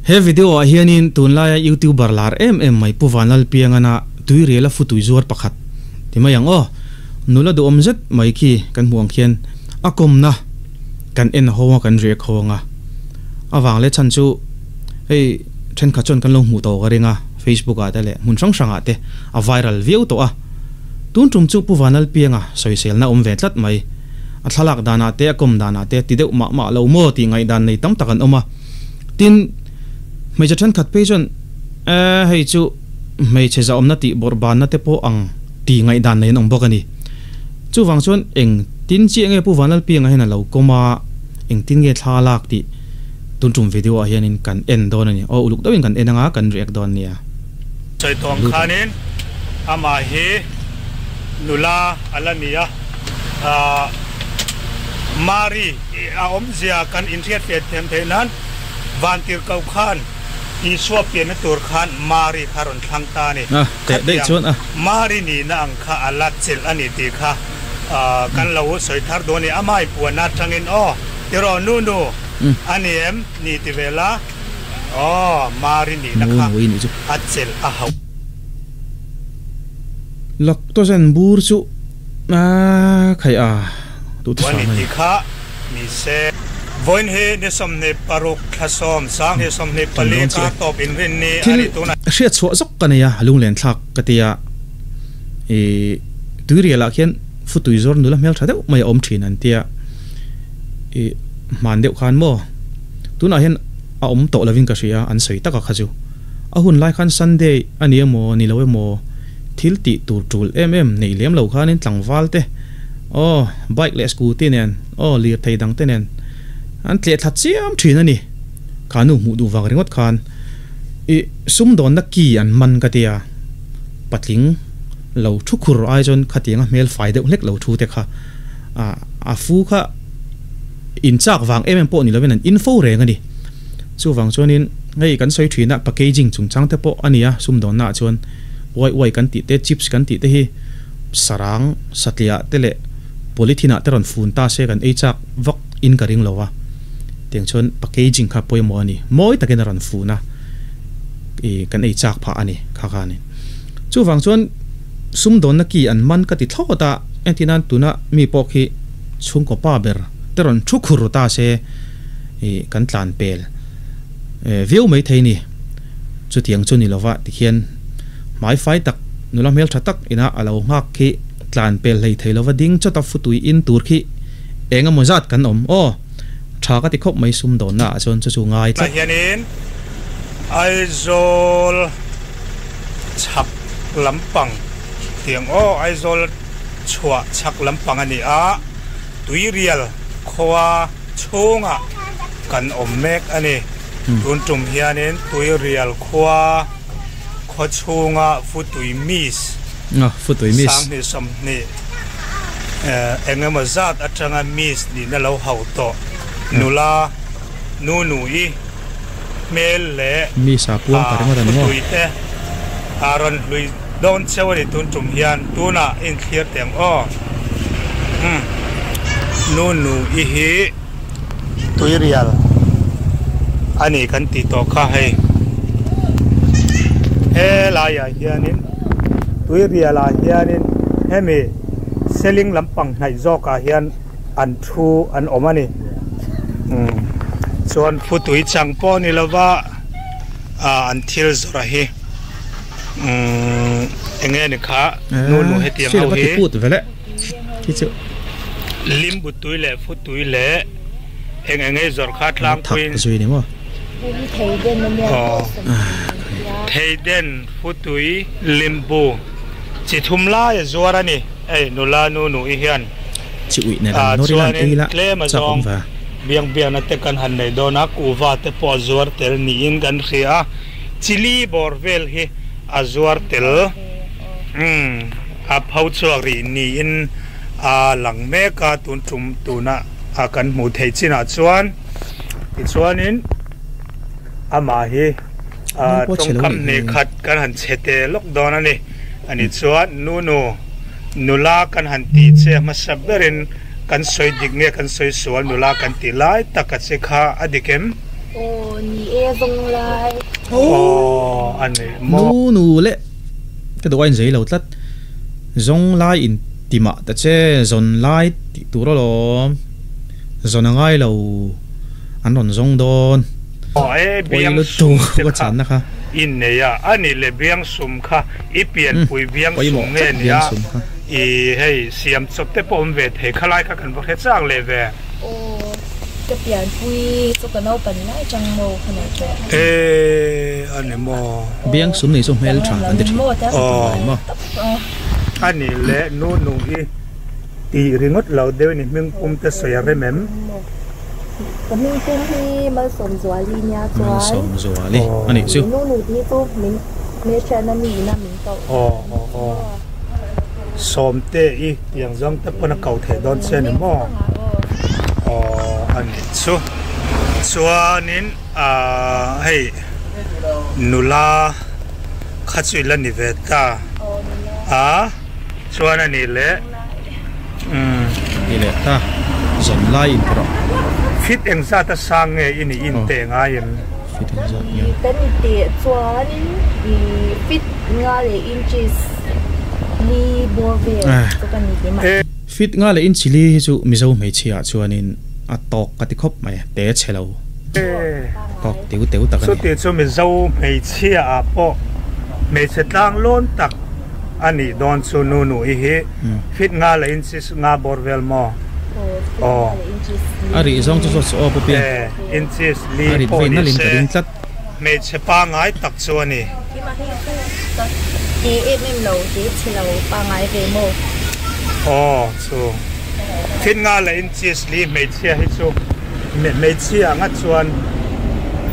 he video a hianin tunla youtuber lar mai puwanal piangana tuirela futui zuar pakhat timayang nula do omzet mai ki kan muang khian akomna kan en howa kan rek hawanga awang le chanchu ei then khachon kan lo mu to garinga Facebook ata le mun sang ate a viral view to a tun tum chu puwanal pianga soisel na vetlat mai a thalak dana te akom dana te tideu ma lo mo ti ngai dan nei tam takan oma tin mai chan khat pe jon hei chu mai che za omna ti borban na te po ang ti ngai dan nei nong bokani chu wang chon eng tin chi nge puwanal pianga hena lo koma eng tin nge thalak ti tun tum video a hianin kan en don ani uluk dawin kan enanga kan react don nia choi tong khanin ama he nula alania mari a omzia kan inriat fe them thenan vantir kau khan i swap pe na tur khan mari kharon thangta ni te dei chon mari ni na ang kha alat chil ani ti kha kan lo soi thar doni amai puana thangin tero nu ani em ni ti vela mari ni na kha achel a hau lok to zen bur chu khai tu ta wani ti kha mi se voin he ne somne parok khasom sang he somne pale ka top in ren ne ani to na hriat chho zok kania halung len thak katia tuiriala khian futui zor nula mel thadeu mai om thin an tia man deuh khan mo tuna hen a om to loving ka ria an sei taka khaju a hun lai khan sunday ani mo ni lowe mo thilti tur tul nei lem lo khan in tlangwal te bike le scooty nen lir thei dang te nen an tle that chiam thin ani khanu mu du wang ringot khan sum don na ki an man ka tia patling lo thukur ai jon khatinga mel fai deuh lek lo thu te kha a fu kha in chak wang po ni loven an info reng ani chu wang chonin ngai kan soi thina packaging chungchang te po ania sum don na chon wai kan ti te chips kan ti te hi sarang satlia tele polythene teron fun ta se kan chak vak in ka ring lowa teng chon packaging kha poi mo ani moi taken ran funa kan chak pha ani kha kha ni chu wang chon sum don na ki an man ka ti thota entinan tuna mi pok hi chung ko pa ber teron thukhur ta se kan tlan pel view mai theini chu tiang chu ni lova tikhian mai fai tak nula mel thatak ina alo ngak khi tlan pel lei theilova ding chota futui in tur khi enga mozat kan om tha ka ti khop mai sum don na chon chu ngai tla hianin aizol chak lampang tiang aizol chua chak lampang ani tuirial khoa chunga kan ommek ani tun tum hianin tuirial khoa kho chunga futui mis sang ni som ni engema zat atanga mis ni na lo hau to nula nu i mel le mi sa puang ka ringa dan mo tuite aron lui don chawani tun tum hian tuna in clear tem nu i hi tuirial ani kan ti to kha hai la ya hianin tuirial hianin hemi selling lampang nai zo ka hian an thu an omani chuan futui changpo ni lova an thil zora hi enge ni kha nu hetiam ho hi put vele ki chu lim butui le futui le enge zor kha tlang queen zui ni mo theiden futui limbu chi thumla ya zuara ni nula nu i hian chi ui ne ran norilan eila chakon va biang na te kan han nei dona ku wa te po zuar tel ni in kan ria chili borvel hi azuar tel a phau chuari ni in lang me ka tun tum tuna kan mu thei china chuanin ama hi tong kam ne khat kan han chete lockdown ani chuan nula kan han ti che ma saberin kan soi digne kan soi sual nula kan ti lai taka che kha adikem ô ni e dong lai anh này nu nu lệ cái đồ anh giấy lâu tắt zong lai in tima ta che zon lai ti tu ro lo zon ngai lâu anh còn zong don ôi biếng sum có chán na kha in này à anh này là biếng sum kha ít biển bụi biếng sum nghe nè à ý hay xiêm chụp tế bom về thế khai lại các cần vật hết sang lệ về ô cái biển bụi cho cái nấu bẩn lại chẳng màu khăn này ê anh này mò biếng sum này sum hel chán anh anh này lệ nô nô ý thì ringot lâu đều này mình cũng tới soi ra mềm cái mình cũng đi mà sôm rùa li nha rùa sum rùa li anh này siêu nô nô đi tu mình mấy chuyện này mình tao sôm tê ý tiếng giống tập bên cầu thể đón xe nữa mò anh cho nên hay nula khát suy lên đi về ta cho nên lẽ đi lệ ta dần lai in pro fit em ra ta sang nghe in tệ ngay em fit em ra nhá tên tệ cho nên fit ngay là inches ni borvel cho cái này mà fit nga le in chili chu mizo mai chia chuanin a tok ka ti khop mai te chelo tok teu tak so te chu mizo mai chia a po mai se tlang lon tak ani don chu nu nu hi fit nga le in sis nga borvel mo ari zong chu so po pia inches li ari po vein na ni lim ka din se tlat mai se pa ngai tak chu ani thì em lâu thì chỉ lâu ba ngày về mồ chu thiên nga là inches li mai chia hi chu mai chia nga chuan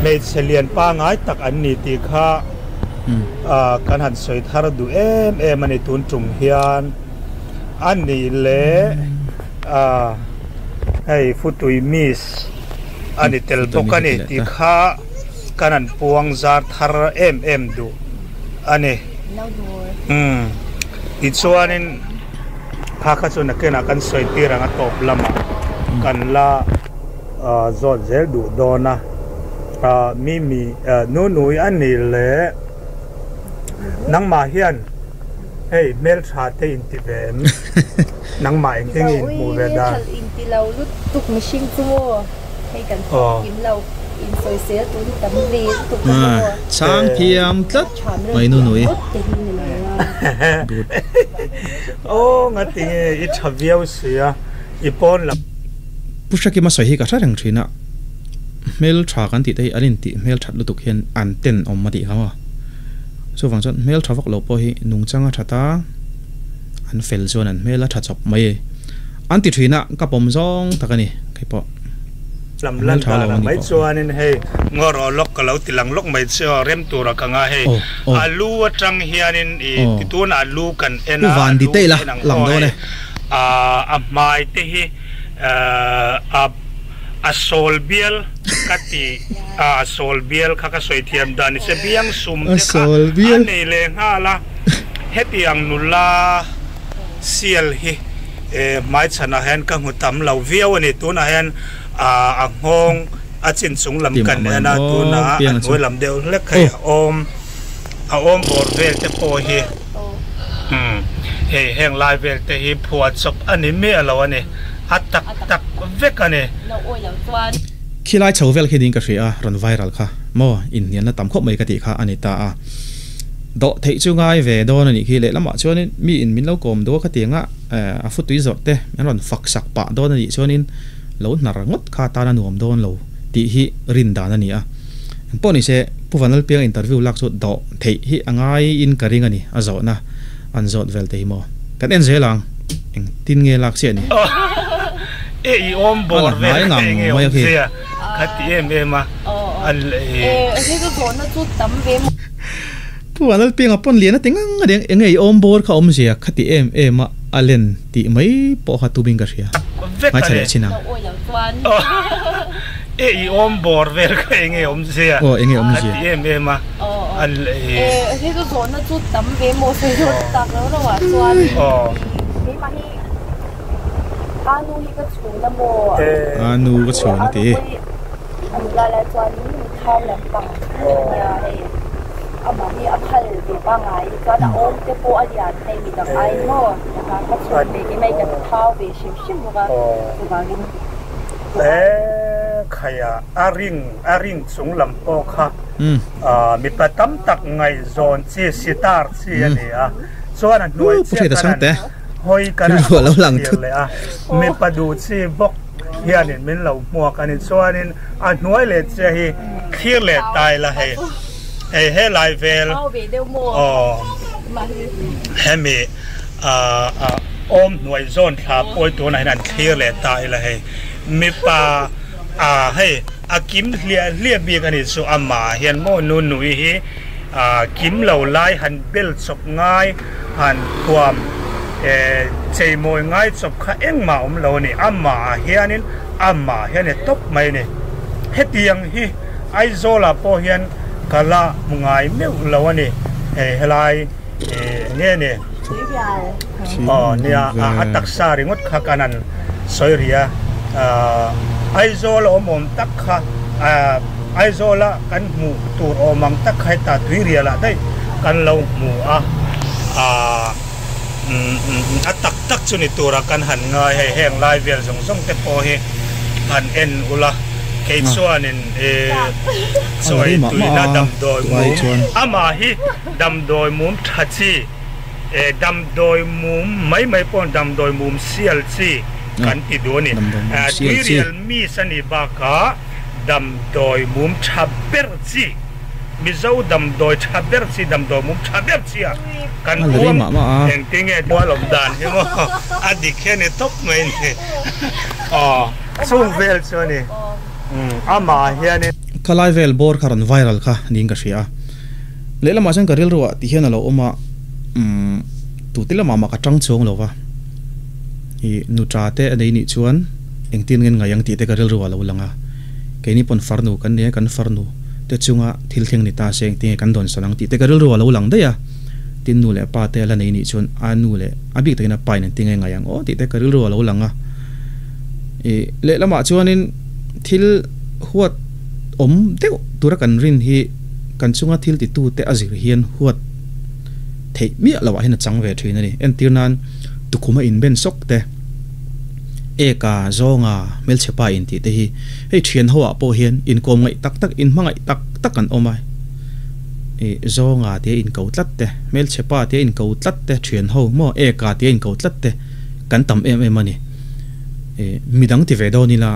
mai se lian pa ngai tak an ni ti kha kan han soi thar du em ani tun tum hian an ni le hey futui mis ani tel bokani ti kha kan han puang zar thar em du ani ti chuanin kha chu na kena kan soi tiranga top lama kan la zot zel du dona mi nu nui ani le nang ma hian hey mel tha te in ti vem nang ma in ting in mu ve da in ti lâu lúc tục machine chu hay kan kim lâu in soi se tu tam ve tục sang thiam tlat mai nu nui ngati i thaviau sia i pon la pushaki ma soi hi ka tharang thina mel tha kan ti te alin ti mel that lutuk hian an ten om ma ti khawa so wang chon mel thavak lo po hi nung changa thata an fel zon an mel a tha chop mai an ti thina ka pom zong takani kai po lam lan ta la mai chuanin he ngoro lok ka lo tilang lok mai chu rem tu ra ka nga he alu atang hianin ti tun alu kan ena van di te la lam do ne a mai te hi a sol biel kati a sol biel kha ka soi thiam dan se biang sum te kha ane le nga la hetiang nula sial hi mai chana hen ka ngutam lo viau ani tuna hen a ngong a chin chung lam kan ena tuna an hoi lam deu le khai om bor vel te po hi he heng lai vel te hi phuat chop ani me alo ani atak tak vek ani lo oi lo chuan khilai chhovel khiding ka ria ron viral kha mo in nian na tam khop mai ka ti kha anita a do thei chu ngai ve do na ni khi le lama chuanin mi in min lo kom do ka tinga a futui zot te ron fak sak pa do na ni chuanin lo nar ngot kha ta na nuam don lo ti hi rin da na ni a poni se puvanal piang interview lak so do thei hi angai in karing ani a zo na an zot vel te mo kan en zelang eng tin nge lak se ni i om bor ve nge mai ke khati em ma an he ko ko na chu tam ve puvanal piang apon lian ating ang engei om bor kha om zia khati em ma alen ti mai po ha tu bing ka ria mai chale china oi lo chuan i om bor ve ka engei om zia engei om zia em ma an he ko na chu tam ve mo se ro tak lo wa chuan he ma hi anu hi ka chu na mo anu ka chu na ti la la chuan ni thar lam pang nia hei ama hi a phal ve pa ngai chuan a om te po a lian hei mi dang ai mo ka ka chuan me ki mai ka thau ve shim shim ga ga gin khaya aring chung lam po kha mi patam tak ngai zon chi sitar chi ani a chuan a nuai chi kan hoi kan lo lang thu le a mi padu chi bok hian in min lo muak ani chuan in a nuai le che hi khir le tai la he lai vel hemi om nuai zon tha poi tu na hian khir le tai la mi pa hei akim lia bi kan chu ama hian mo nu nui hi kim lo lai han bel chok ngai han tuam chei moi ngai chok kha eng ma lo ni ama hianin top mai ni hetiang hi aizola po hian kala mungai meu lo ani helai nge ne nia atak sa ringot kha kanan soiria aizola omom tak kha aizola kan mu tur omang tak khai ta tuiria la dai kan lo mu atak tak chuni tura kan han ngai heng lai vel zong zong te po hi han en ula ke chuanin soi tuina dam doi mum ama hi dam doi mum thachi dam doi mum mai pon dam doi mum sial chi kan ti do ni real mi sani ba ka dam doi mum thaber chi mi zo dam doi thaber chi dam doi mum thaber chi kan huam eng tinge bo lom dan hi mo adik he ni top mai ni chung vel choni ama hian kalai vel bor kharan viral kha ning ka ria lela ma sang karil ruwa ti hian alo oma tu tila mama ka tang chong lova hi nutra te adei ni chuan engtin ngen ngayang ti te karil ruwa lo langa keini pon farnu kan ne kan farnu te chunga thil theng ni ta seng ti kan don sanang ti te karil ruwa lo lang da ya tin nu le pa te la nei ni chun anu le abik te na pai na tingai ngayang o ti te karil ruwa lo langa le lama chuanin thil huat om te tura kan rin hi kan chunga thil ti tu te azir hian huat thei mi lawa hin chang ve thina ni en tirnan tukuma in ben sok te eka zonga mel chepa in ti te hi hei thian hoa po hian in kom ngai tak tak in mangai tak tak kan omai zonga te in ko tlat te mel chepa te in ko tlat te thian ho mo eka te in ko tlat te kan tam em ani midang ti ve do ni la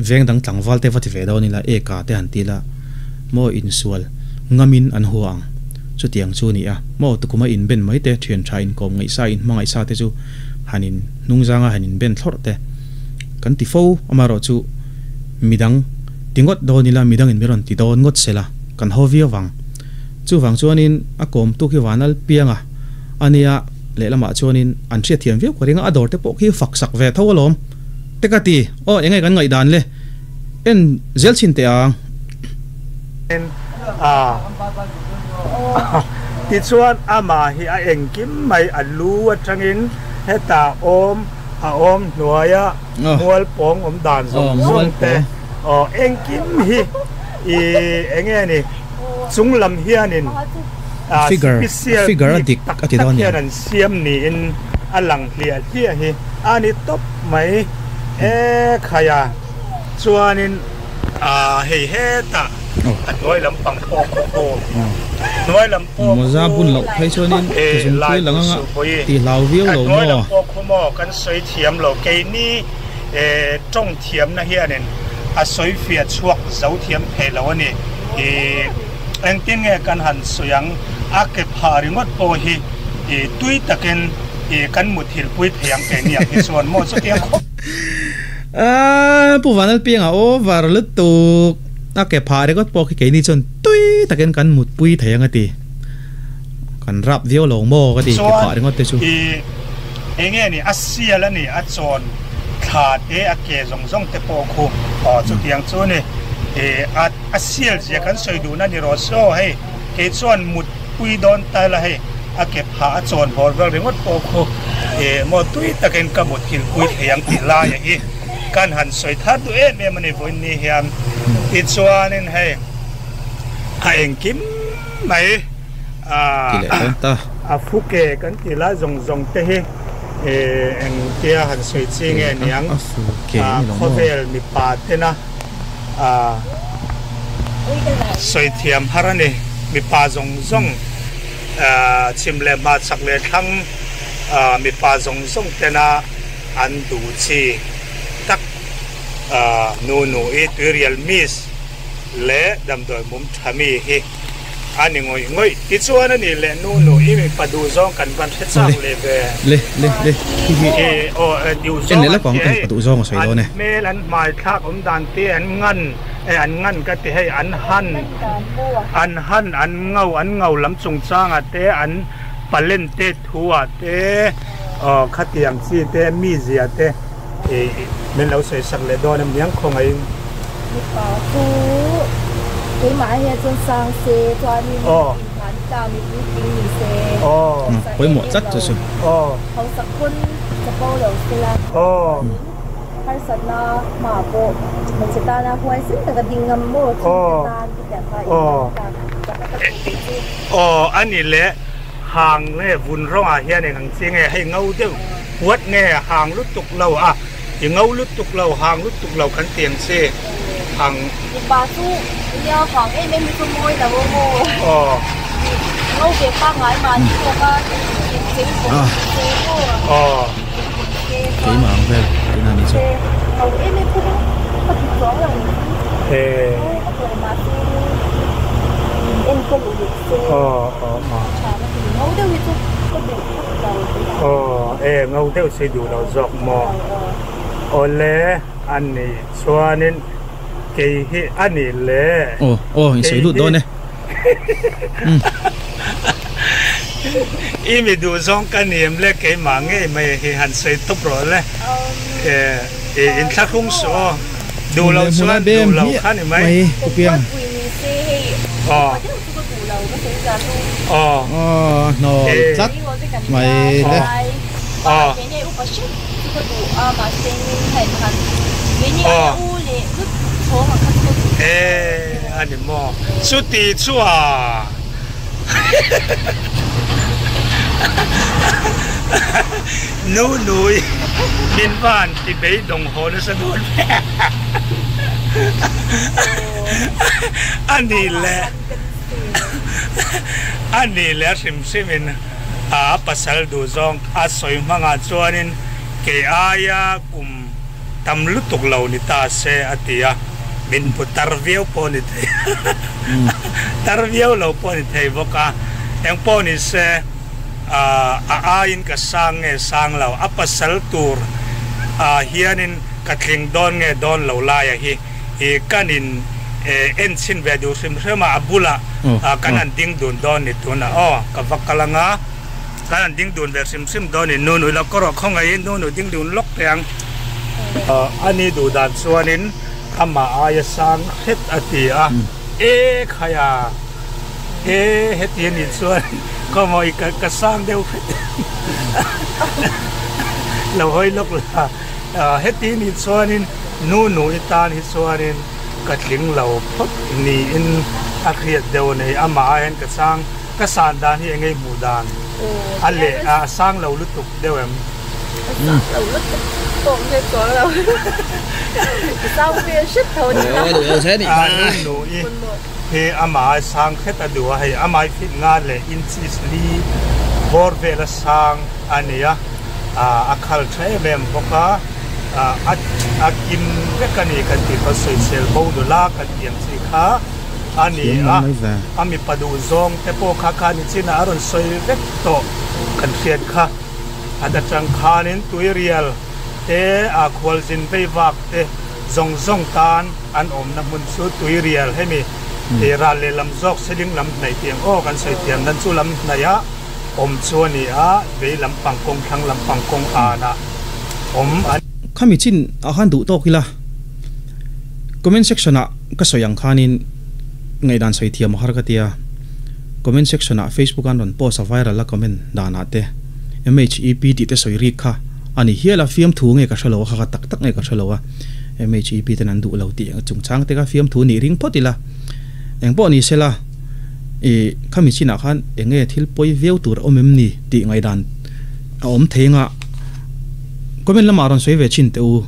veng dang tlangwal te vati ve do ni la eka te han ti la mo in sual ngamin an huang chu tiang chu ni a mo tukuma in ben mai te thian tha in kom ngai sa in mangai sa te chu hanin nungzanga hanin ben thlor te kan ti fo amaro chu midang tingot do ni la midang in meron ti don ngot sela kan hovia wang chu wang chuanin a kom tu ki wanal pianga ania le lama chuanin an thia thiam veu koringa ador te po ki fak sak ve thawalom tekati o engai kan ngai dan le en zel chin te ang en ti chuan ama hi a engkim mai alu atangin heta om nuaya mual pong dan zong te engkim hi enge ni chunglam hianin figure dik ati daw ni hian siam ni in alang hlia hi ani top mai khaya chuanin hei heta noi lam pang po noi lam po moza bun lo phai chuanin zum pui langa ti lau viu lo mo noi lam po khumo kan soi thiam lo ke ni tong thiam na hianin a soi fia chuak zau thiam phe lo ani eng tin nge kan han soyang a ke phari ngot po hi tui taken kan muthil pui theyang ke ni a chuan mo chu tiang pu vanal pianga o varle tu ake phare got po ki ni chon tui taken kan mut pui theyang ati kan rap viu lo mo ka ti ke phare got te chu enge ni asia la ni a chon khat ake zong zong te po khu chu tiang chu ni asia je kan soi du na ni ro so hei ke chon mut pui don ta la hei ake pha chon bor vel ringot po khu mo tui taken ka muthil pui theyang ti la ya hi kan han soi that tu me mani voin ni hiam ti chuanin hei a eng kim mai a phuke kan ti la zong te hi eng kia han soi chi nge niang khovel mi pa te na soi thiam harani mi pa zong chim le ma chak le thang mi pa zong te na an du chi tak nu e real miss le dam doi mum thami hi ani ngoi ti chuan ani le nu i mi padu zong kan ban the chang le ve le o diu zong en le pang kan padu zong soi do ne me lan mai thak dan te an ngan ka ti hei an ngau lam chung chang a te an palen te thua te khatiang chi te mi zia te men lo soi sak le do nam yang khong ai mi pa tu cái mãi hiện trên sang xe cho anh bán cả mình cũng tính mình xe với một rất cho sự không sắc quân sẽ bao lâu sẽ là hay sát na mà bộ mình sẽ ta na quay sức từ cái đình ngầm mua ta đi đẹp vậy anh ấy lẽ hàng nghe vun rong à hiện này hàng xe nghe hay ngâu tiêu quất nghe hàng lút tục lâu à thì ngâu lút tục lâu hàng lút tục lâu khán tiền xe hàng bà tu nhờ khoảng em không mua là vô ngâu về ba ngày mà đi qua ba chính phủ cái mà ông về cái nào đi chơi em không có được rõ là em không được xe ngâu đâu thì có được ngâu đâu sẽ đủ đầu dọc mò ole anh này xóa nên cái hi anh ấy lẽ hình sấy lụt đó này im du zong cái niệm lẽ cái mà nghe mày hi han sấy tốt rồi lẽ in thắc không số đủ lâu xóa đủ lâu khăn mày cô piang nó chắc mày đấy anh mo suốt đi chua nuôi miền Bắc thì bị đồng hồ nó sẽ đuổi anh đi lẽ sim mình pasal du zong soi mga chuanin ke aya tam lutuk law ni ta se atia min pu tarviau po ni the tarviau law po ni the boka eng po ni se ain ka sang law apasal tur hianin katling don nge don law la ya hi kanin ensin vedu sim abula kanan ding dun don ni tuna kavakalanga kanan ding dun ver sim don ni nu la koro khonga in nu ding dun lok yang ani du dan chuanin ama aya sang het atia khaya het yen in chuan ko moi ka sang deu lo hoi lok la het yen in chuanin nu itan hi chuanin katling lo phot ni in akhiat deu nei ama ayan ka san dan hi ngai mudan alle sang lo lutuk deuem Không thể có đâu. Sao viên shit thôi được thế thì he ama sang kheta du hay ama fit nga le insisli bor vela sang ania akhal thai mem boka akim vekani kan ti ko social bodola kan tiam si kha ani ami padu zong te po kha ni china aron soi vekto kan fiat kha ada chang khanin tuirial te akhwal jin peivak te zong tan an om na mun chu tuirial hemi te ra le lam zok seding lam nai tiang kan sai tiam nan chu lam naya om chuani ve lam pangkong thang lam pangkong ana om khami chin han du to kila comment section ka soyang khanin ngai dan sai thiam har ka tia comment section Facebook an ron post viral la comment dana te MHEP ti te soi ri kha ani hiala fiam thu nge ka thalo kha tak tak nge ka thalo a MHEP tenan du lo ti chung chang te ka fiam thu ni ring potila engpo ni sela khami china khan enge thil poi veu tur omem ni ti ngai dan om thenga komen lama ron soi ve chin te u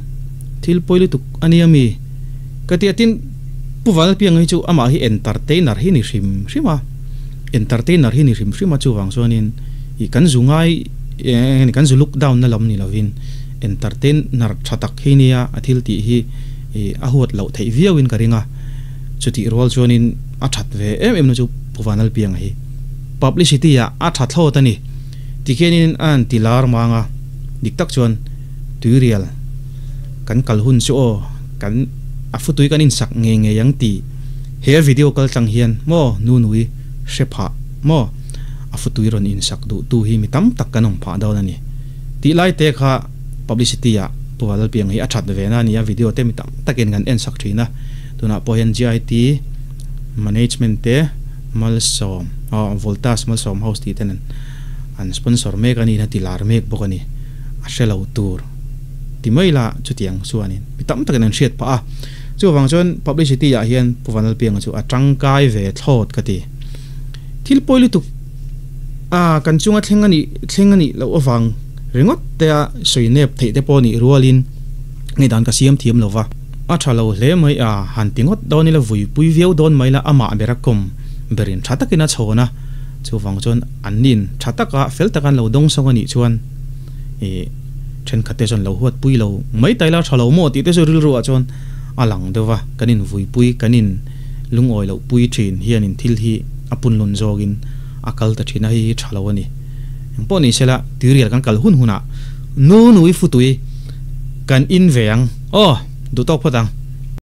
thil poi lu tuk ani ami katiatin puwal piang hi chu ama hi entertainer hi ni rima entertainer hi ni rima chu wang sonin I kan zungai kan zu look down na lam ni lovin entertainer thatak hi nia athil ti hi a hot lo thei viawin karinga chuti rol chonin a that ve em no chu puwanal piang hi publicity ya a that tho tani tikenin an tilar manga diktak chon tutorial kan kalhun chu o kan afutui kan in sak nge yang ti he video kal tang hian mo nu nui shepa mo afutui ron in sak du tu hi mitam tak kanong pha daw na ni ti lai te kha publicity ya puwal piang hi a that ve na ni ya video te mitam takin gan en sak thina tuna pohen GIT management te malsom voltas malsom house ti tenen an sponsor me kani na tilar mek bokani a shelo tur ti maila chutiang suanin mitam takin an shet pa a chu wang chon publicity ya hian puwanal piang chu a tangkai ve thot kati thil poilu tu kan chunga thlengani lo awang ringot te soinep thei te poni rualin ngai dan ka siam thiam lova a thalo hle mai han tingot doni la vui pui viau don mai la ama berakom berin thatakina chhona chu wang chon anin thataka feltakan lo dong songani chuan then khate chon lo huat pui lo mai taila thalo mo ti te soril ru a chon alang dewa kanin vui pui kanin lungoi lo pui thin hianin thil hi apun lun jogin akal ta thina hi thalawani poni sela tutorial kan kal hun huna nu nui futui kan in veang du tok phatang